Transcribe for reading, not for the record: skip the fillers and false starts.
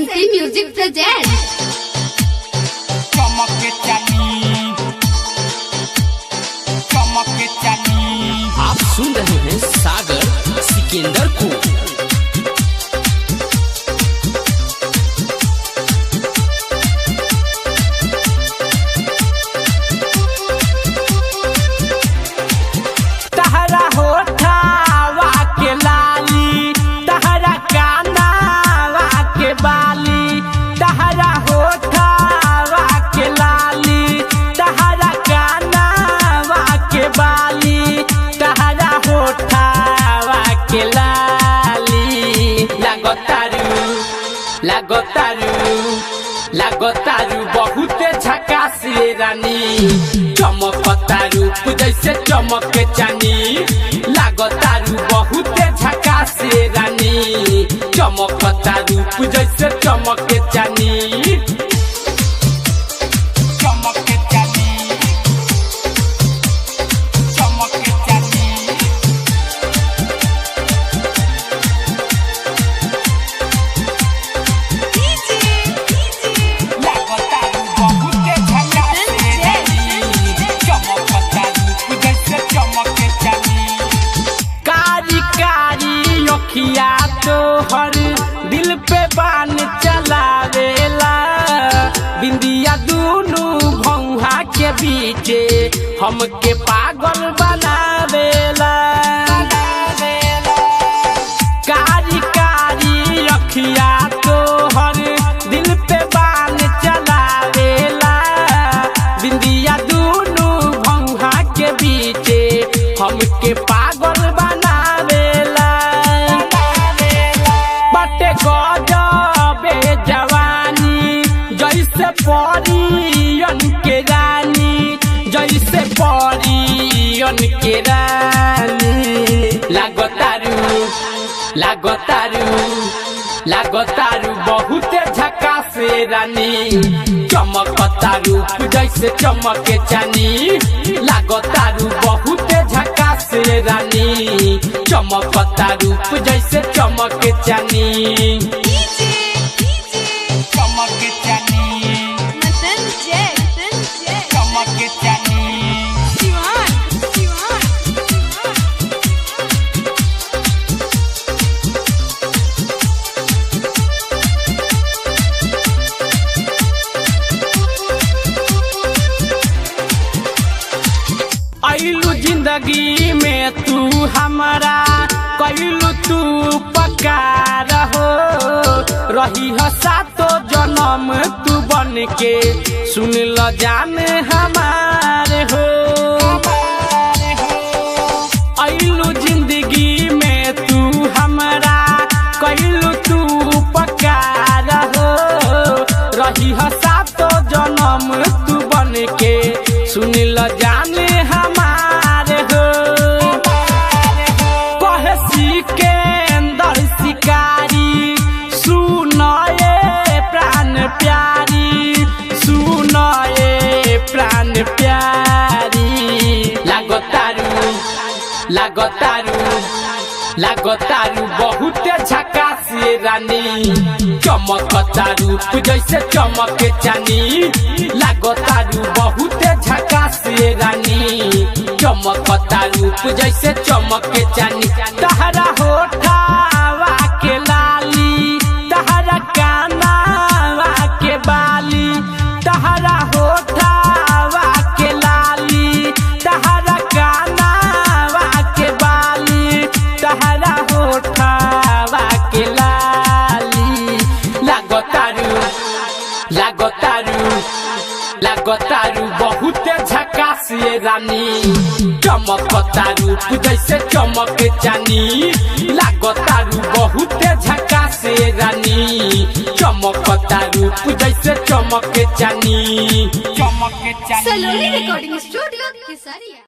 बसंती music present. आप सुन रहे हैं सागर सिकंदर को। तहरा होठावा के लाली, तहरा कानावा के बाली, तहरा होठावा के लाली, तहरा कानावा के बाली, तहरा होठावा के लाली। लागतारू बहुते झकास रानी, चमकता रूप जैसे चमक चानी। लागतारू बहुते झकास रानी, चमकता रूप जैसे चमक चानी। अखिया तोहर दिल पे बान चलावेला, बिंदिया दूनु भौहा के बीचे हमके पागल बनावेला। कारी कारी अखिया तोहर दिल पे बान चलावेला, बिंदिया दूनु भौहा के बीचे हमके पागल बनावेला। गजबे जवानी जैसे परियन के रानी, जैसे परियन के रानी। लागतारू बहुते झकास रानी, चमकता रूप जैसे चमक चानी। लागतारू बहुते झकास रानी, चमकता रूप जैसे चमक चानी। आइलू जिंदगी में तू हमारा, कैलू तू पकार हो। रही हो सातो जन्म तू बन के, सुन लो जान हमारे हो। आइलू जिंदगी में तू हमारा, कैलू तू पकार हो। रही हो सातो जन्म तू बन के, सुन लो जान हमारे हो। कहे सिकंदर शिकारी, सुनाए प्राण प्यारी, सुनाए प्राण प्यारी। लागतारू बहुते झकास रानी, चमकता रूप जैसे चमक चानी। लागतारू बहुते झकास रानी, चमकता रूप जैसे चमक चानी। तहरा होठावा के लाली, तहरा कानावा के बाली, तहरा होठावा के लाली, तहरा कानावा के बाली, तहरा होठावा के लाली। लागतारू बहुते झकास रानी, चमकता रूप जैसे चमक चानी। लागतारू बहुते झकास रानी, चमकता रूप जैसे चमक चानी। सलोनी रिकॉर्डिंग स्टूडियो केसरिया।